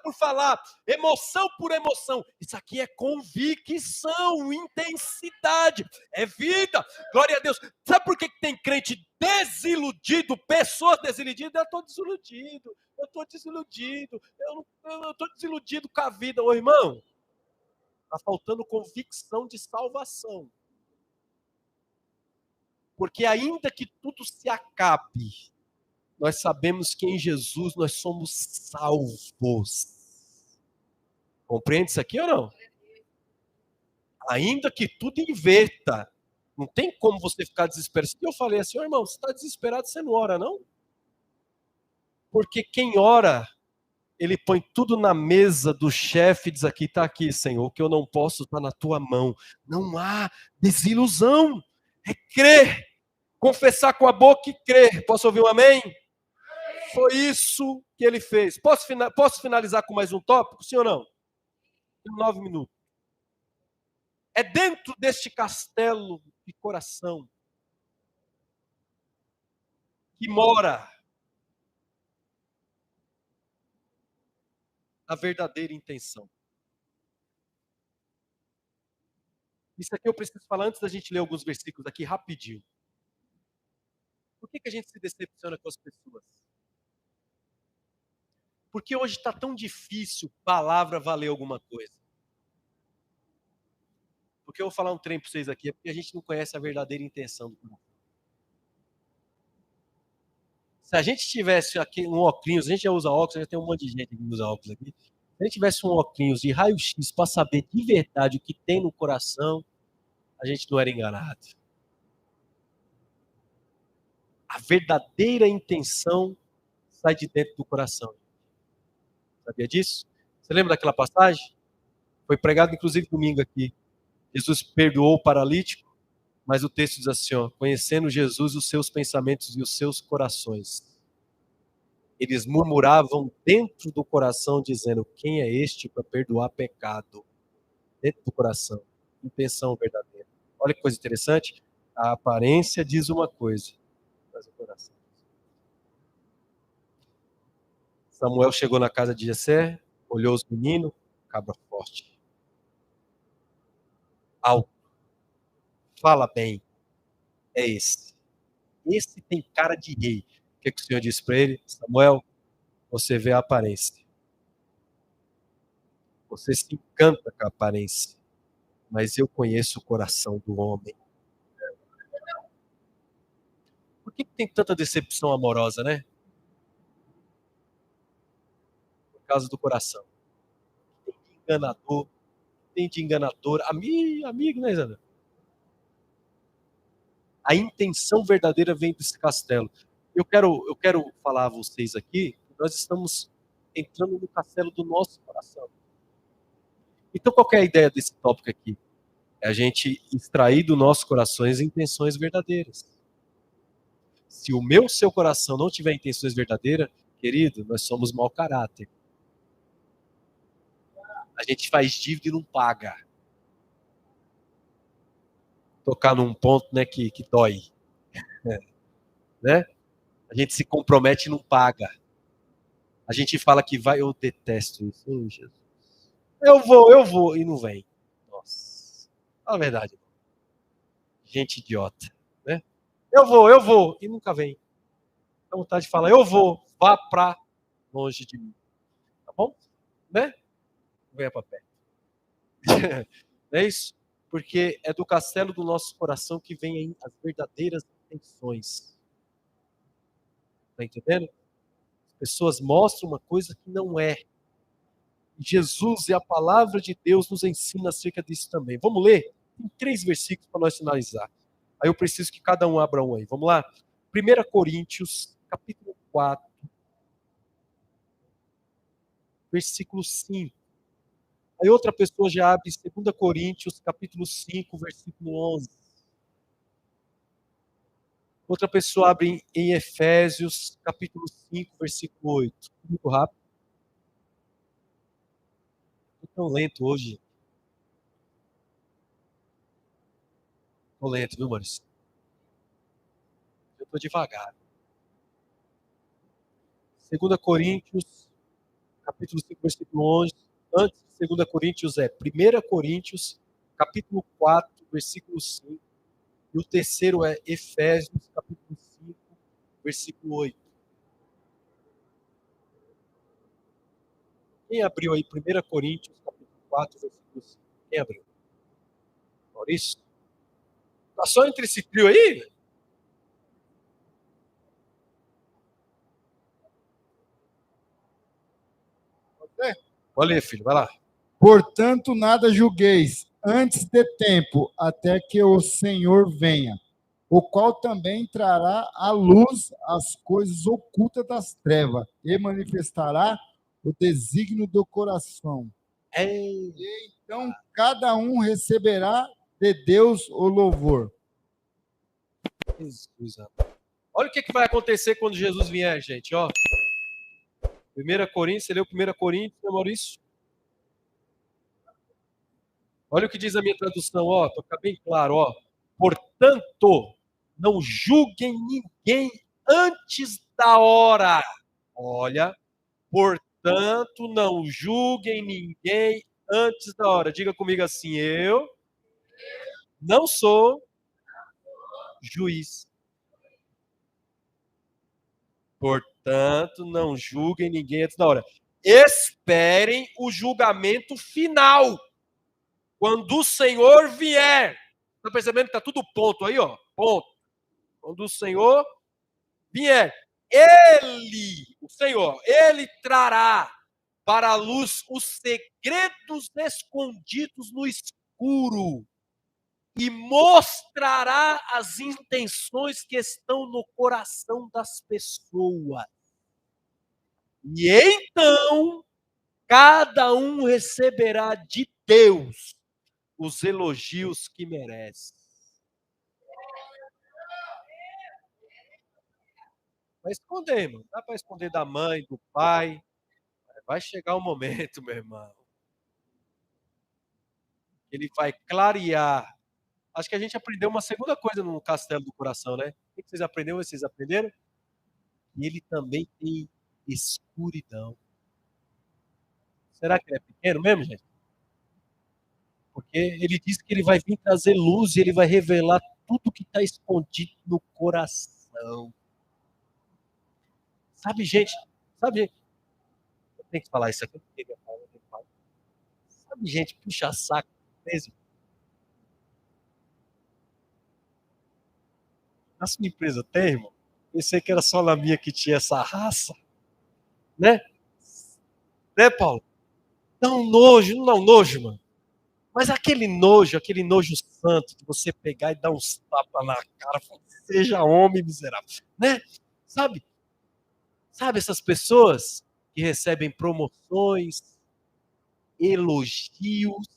por falar, emoção por emoção. Isso aqui é convicção, intensidade, é vida. Glória a Deus. Sabe por que tem crente desiludido, pessoas desiludidas? Eu estou desiludido, eu estou desiludido com a vida. Ô, irmão, está faltando convicção de salvação. Porque ainda que tudo se acabe, nós sabemos que em Jesus nós somos salvos. Compreende isso aqui ou não? Ainda que tudo inverta, Não tem como você ficar desesperado. Eu falei assim, irmão, você está desesperado, você não ora, não? Porque quem ora, ele põe tudo na mesa do chefe e diz aqui, está aqui, Senhor, o que eu não posso está na tua mão. Não há desilusão. É crer. Confessar com a boca e crer. Posso ouvir um amém? Foi isso que ele fez. Posso finalizar com mais um tópico? Sim ou não? Em 9 minutos. É dentro deste castelo de coração que mora a verdadeira intenção. Isso aqui eu preciso falar antes da gente ler alguns versículos aqui rapidinho. Por que a gente se decepciona com as pessoas? Porque hoje está tão difícil palavra valer alguma coisa. Porque eu vou falar um trem para vocês aqui, é porque a gente não conhece a verdadeira intenção do coração. Se a gente tivesse aqui um óculos, a gente já usa óculos, já tem um monte de gente que usa óculos aqui. Se a gente tivesse um óculos de raio-x para saber de verdade o que tem no coração, a gente não era enganado. A verdadeira intenção sai de dentro do coração. Sabia disso? Você lembra daquela passagem? Foi pregado inclusive domingo aqui. Jesus perdoou o paralítico, mas o texto diz assim, ó, conhecendo Jesus os seus pensamentos e os seus corações. Eles murmuravam dentro do coração, dizendo, quem é este para perdoar pecado? Dentro do coração. Intenção verdadeira. Olha que coisa interessante. A aparência diz uma coisa, mas o coração. Samuel chegou na casa de Jessé, olhou os meninos, cabra forte. Alto. Fala bem. É esse. Esse tem cara de rei. O que o Senhor disse para ele? Samuel, você vê a aparência. Você se encanta com a aparência. Mas eu conheço o coração do homem. Por que tem tanta decepção amorosa, né? Por causa do coração. Tem de enganador, tem de enganador. Amigo, né, Isabel? A intenção verdadeira vem desse castelo. Eu quero falar a vocês aqui, nós estamos entrando no castelo do nosso coração. Então, qual que é a ideia desse tópico aqui? É a gente extrair do nosso coração as intenções verdadeiras. Se o seu coração não tiver intenções verdadeiras, querido, nós somos mau caráter. A gente faz dívida e não paga. Tocar num ponto, né, que dói. Né? A gente se compromete e não paga. A gente fala que vai, eu detesto isso. Oh, Jesus. Eu vou, e não vem. Nossa. Fala a verdade. Gente idiota. Né? Eu vou, e nunca vem. Dá vontade de falar, eu vou, vá pra longe de mim. Tá bom? Né? Venha pra perto. É isso? Porque é do castelo do nosso coração que vêm as verdadeiras intenções. Tá entendendo? As pessoas mostram uma coisa que não é. Jesus e a palavra de Deus nos ensina acerca disso também. Vamos ler? Tem 3 versículos para nós finalizar. Aí eu preciso que cada um abra um aí. Vamos lá? 1 Coríntios, capítulo 4, versículo 5. Aí outra pessoa já abre 2 Coríntios, capítulo 5, versículo 11. Outra pessoa abre em Efésios, capítulo 5, versículo 8. Muito rápido. Estou tão lento hoje. Estou lento, viu, Maurício? Eu estou devagar. 2 Coríntios, capítulo 5, versículo 11. Antes de 2 Coríntios é 1 Coríntios, capítulo 4, versículo 5. E o terceiro é Efésios, capítulo 5, versículo 8. Quem abriu aí 1 Coríntios, capítulo 4, versículo 5? Quem abriu? Maurício? Tá só entre esse trio aí? É. Pode ler, filho, vai lá. Portanto, nada julgueis antes de tempo, até que o Senhor venha, o qual também trará à luz as coisas ocultas das trevas e manifestará o desígnio do coração. É, Então, cada um receberá de Deus o louvor. Jesus, amado. Olha o que vai acontecer quando Jesus vier, gente. Ó. 1 Coríntios, você leu 1 Coríntios, né, Maurício? Olha o que diz a minha tradução, ó, para ficar bem claro, ó. Portanto, não julguem ninguém antes da hora. Olha, portanto, não julguem ninguém antes da hora. Diga comigo assim, eu não sou juiz. Portanto, não julguem ninguém antes da hora. Esperem o julgamento final. Quando o Senhor vier. Está percebendo que está tudo ponto aí, ó? Ponto. Quando o Senhor vier, o Senhor, Ele trará para a luz os segredos escondidos no escuro e mostrará as intenções que estão no coração das pessoas. E então, cada um receberá de Deus os elogios que merece. Vai esconder, irmão. Não dá para esconder da mãe, do pai. Vai chegar um momento, meu irmão. Ele vai clarear. Acho que a gente aprendeu uma segunda coisa no Castelo do Coração, né? O que vocês aprenderam? Vocês aprenderam? E ele também tem escuridão. Será que ele é pequeno mesmo, gente? Porque ele diz que ele vai vir trazer luz e ele vai revelar tudo que está escondido no coração. Sabe, gente? Eu tenho que falar isso aqui. Sabe, gente, puxa saco mesmo. Na sua empresa tem, irmão? Pensei que era só na minha que tinha essa raça. Né? Né, Paulo? Dá um nojo, não dá um nojo, mano. Mas aquele nojo santo de você pegar e dar uns tapas na cara, seja homem miserável, né? Sabe essas pessoas que recebem promoções, elogios,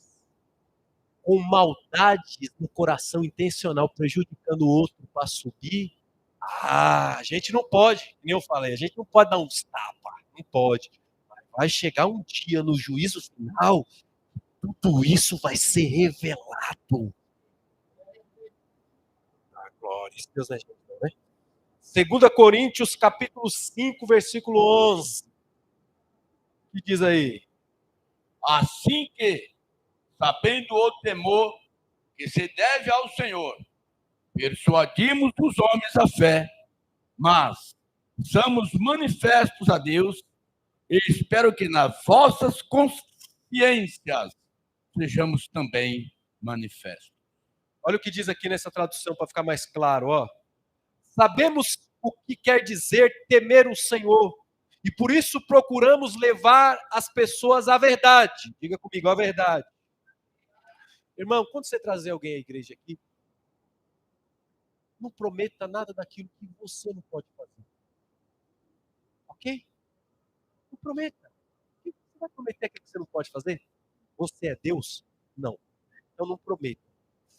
com maldade no coração intencional, prejudicando o outro para subir? A gente não pode, nem eu falei, a gente não pode dar uns tapas, não pode. Vai chegar um dia no juízo final, tudo isso vai ser revelado. Glória a Deus, né, gente? 2 Coríntios, capítulo 5, versículo 11. O que diz aí? Assim que, sabendo o temor que se deve ao Senhor, persuadimos os homens a fé, mas somos manifestos a Deus e espero que nas vossas consciências sejamos também manifestos. Olha o que diz aqui nessa tradução para ficar mais claro, ó. Sabemos o que quer dizer temer o Senhor e por isso procuramos levar as pessoas à verdade. Diga comigo, a verdade. Irmão, quando você trazer alguém à igreja aqui, não prometa nada daquilo que você não pode fazer. Ok? Não prometa. Você vai prometer aquilo que você não pode fazer? Você é Deus? Não. Então não prometa.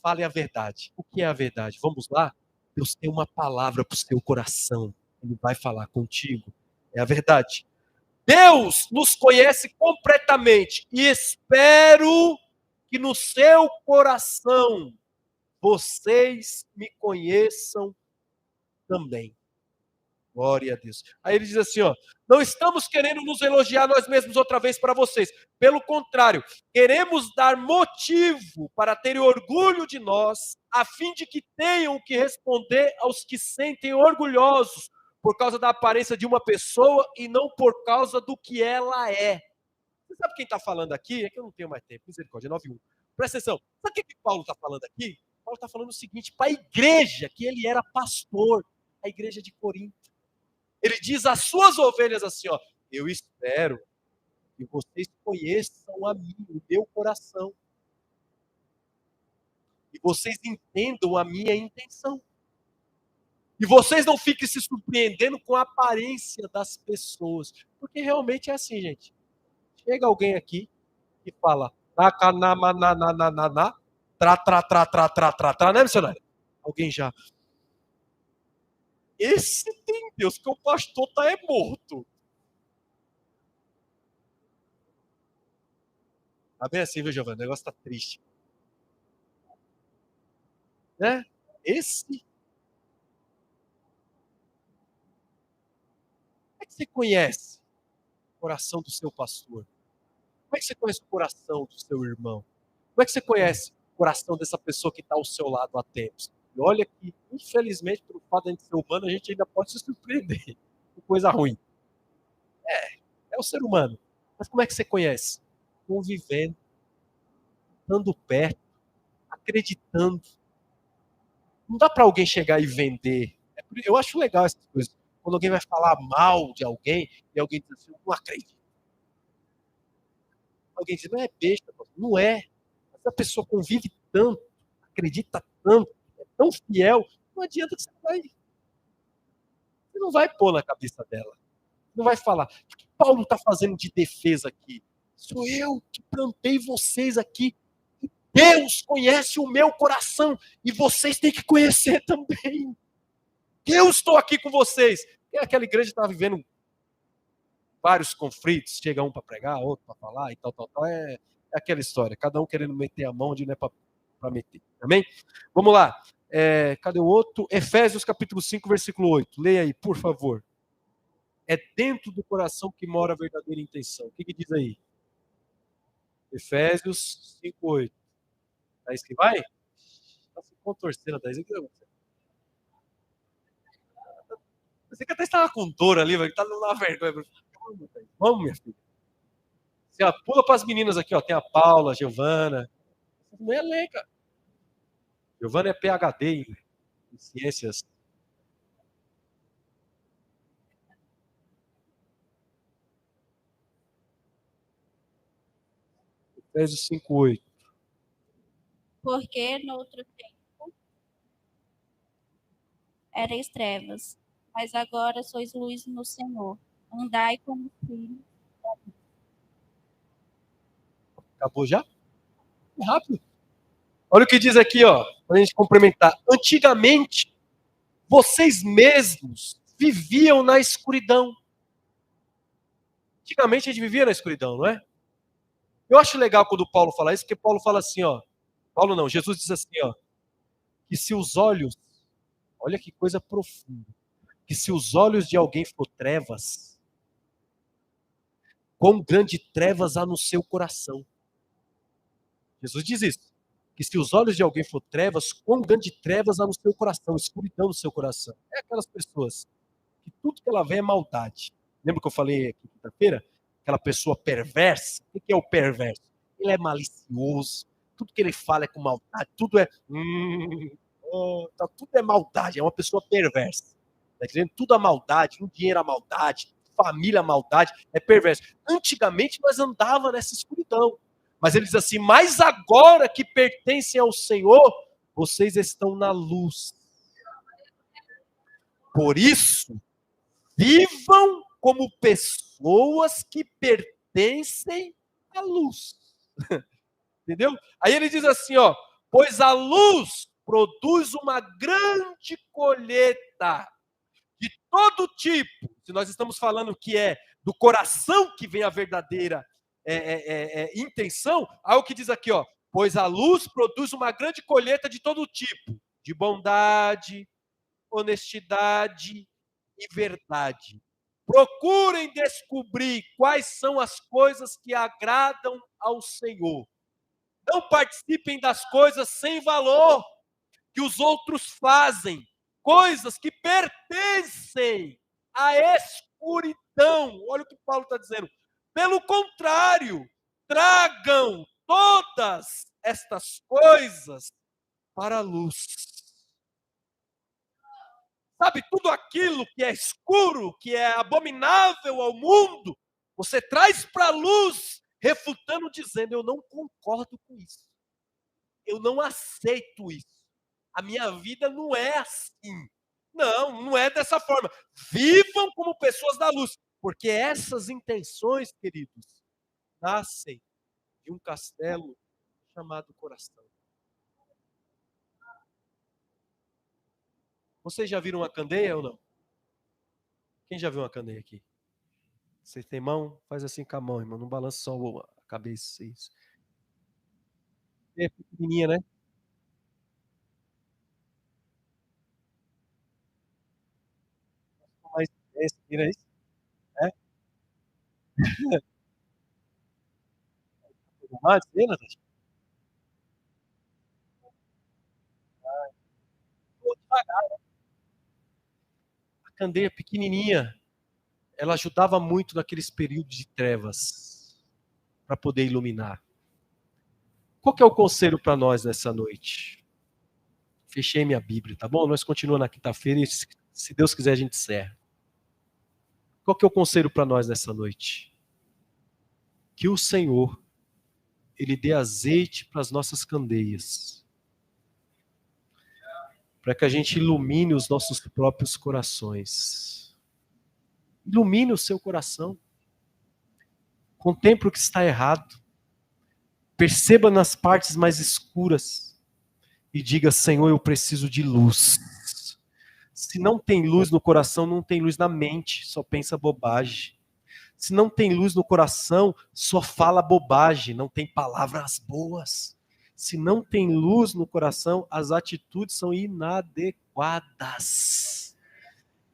Fale a verdade. O que é a verdade? Vamos lá? Deus tem uma palavra para o seu coração. Ele vai falar contigo. É a verdade. Deus nos conhece completamente e espero que no seu coração vocês me conheçam também. Glória a Deus. Aí ele diz assim, ó, não estamos querendo nos elogiar nós mesmos outra vez para vocês. Pelo contrário, queremos dar motivo para terem orgulho de nós, a fim de que tenham que responder aos que sentem orgulhosos por causa da aparência de uma pessoa e não por causa do que ela é. Você sabe quem está falando aqui? É que eu não tenho mais tempo. Misericórdia, 9:1. Presta atenção. Sabe o que Paulo está falando aqui? Paulo está falando o seguinte, para a igreja, que ele era pastor, a igreja de Corinto. Ele diz às suas ovelhas assim, ó, eu espero que vocês conheçam a mim, o meu coração. e vocês entendam a minha intenção. E vocês não fiquem se surpreendendo com a aparência das pessoas. Porque realmente é assim, gente. Chega alguém aqui e fala, né, missionário? Alguém já. Esse tem Deus, que o pastor tá morto. Tá bem assim, viu, Giovanni? O negócio tá triste. Né? Esse. Como é que você conhece o coração do seu pastor? Como é que você conhece o coração do seu irmão? Como é que você conhece o coração dessa pessoa que está ao seu lado há tempos? E olha que, infelizmente, pelo fato de a gente ser humano, a gente ainda pode se surpreender com coisa ruim. É o ser humano. Mas como é que você conhece? Convivendo, estando perto, acreditando. Não dá para alguém chegar e vender. Eu acho legal essas coisas. Quando alguém vai falar mal de alguém, e alguém diz assim, eu não acredito. Alguém diz, não é besta, não é. Essa pessoa convive tanto, acredita tanto, é tão fiel, não adianta que você não vai pôr na cabeça dela. Não vai falar, o que Paulo está fazendo de defesa aqui? Sou eu que plantei vocês aqui. Deus conhece o meu coração e vocês têm que conhecer também. Eu estou aqui com vocês. E aquela igreja estava vivendo vários conflitos, chega um para pregar, outro para falar e tal. É aquela história, cada um querendo meter a mão onde não é para meter. Amém? Vamos lá. Cadê o outro? Efésios capítulo 5, versículo 8. Leia aí, por favor. É dentro do coração que mora a verdadeira intenção. O que diz aí? Efésios 5, 8. Thaís que vai? Está se contorcendo, Thaís. Você que até estava com dor ali, vai estar na vergonha. Vamos, minha filha. Você pula para as meninas aqui, ó. Tem a Paula, a Giovana. Não é lei, cara. Giovana é PhD em ciências. Efésios 5, 8. Porque no outro tempo erais trevas, mas agora sois luz no Senhor. Andai como filhos. Acabou já? É rápido. Olha o que diz aqui, ó, para a gente complementar. Antigamente, vocês mesmos viviam na escuridão. Antigamente a gente vivia na escuridão, não é? Eu acho legal quando Paulo fala isso, porque Paulo fala assim, ó. Paulo não, Jesus diz assim, ó. Que se os olhos, olha que coisa profunda, que se os olhos de alguém for trevas, quão grande trevas há no seu coração. Jesus diz isso. Que se os olhos de alguém for trevas, quão grande trevas há no seu coração, escuridão no seu coração. É aquelas pessoas que tudo que ela vê é maldade. Lembra que eu falei aqui quinta-feira? Aquela pessoa perversa. O que é o perverso? Ele é malicioso. Tudo que ele fala é com maldade. Tudo é... tudo é maldade. É uma pessoa perversa. Tá dizendo? Tudo a maldade. Um dinheiro a maldade. Família a maldade. É perverso. Antigamente nós andávamos nessa escuridão. Mas ele diz assim, mas agora que pertencem ao Senhor, vocês estão na luz. Por isso, vivam como pessoas que pertencem à luz. Entendeu? Aí ele diz assim, ó, pois a luz produz uma grande colheita de todo tipo. Se nós estamos falando que é do coração que vem a verdadeira intenção, aí o que diz aqui, ó, pois a luz produz uma grande colheita de todo tipo, de bondade, honestidade e verdade. Procurem descobrir quais são as coisas que agradam ao Senhor. Não participem das coisas sem valor que os outros fazem, coisas que pertencem à escuridão. Olha o que Paulo está dizendo. Pelo contrário, tragam todas estas coisas para a luz. Sabe, tudo aquilo que é escuro, que é abominável ao mundo, você traz para a luz, refutando, dizendo, eu não concordo com isso. eu não aceito isso. A minha vida não é assim. Não, não é dessa forma. Vivam como pessoas da luz, porque essas intenções, queridos, nascem de um castelo chamado coração. Vocês já viram uma candeia ou não? Quem já viu uma candeia aqui? Você tem mão? Faz assim com a mão, irmão. Não balança só a cabeça. Isso. É pequenininha, né? Mais vira isso? É? Mais, vira, gente? Vou devagar. A candeia pequenininha, ela ajudava muito naqueles períodos de trevas para poder iluminar. Qual que é o conselho para nós nessa noite? Fechei minha Bíblia, tá bom? Nós continuamos na quinta-feira e, se Deus quiser, a gente encerra. Qual que é o conselho para nós nessa noite? Que o Senhor, Ele dê azeite para as nossas candeias, para que a gente ilumine os nossos próprios corações. Ilumine o seu coração. Contemple o que está errado. Perceba nas partes mais escuras e diga: Senhor, eu preciso de luz. Se não tem luz no coração, não tem luz na mente, só pensa bobagem. Se não tem luz no coração, só fala bobagem, não tem palavras boas. Se não tem luz no coração, as atitudes são inadequadas.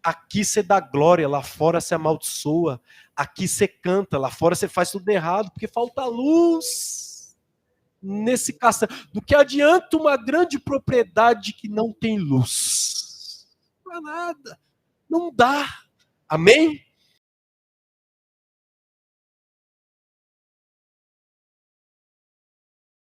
Aqui você dá glória, lá fora você amaldiçoa. Aqui você canta, lá fora você faz tudo errado, porque falta luz nesse castelo. Do que adianta uma grande propriedade que não tem luz? Não dá nada. Não dá. Amém?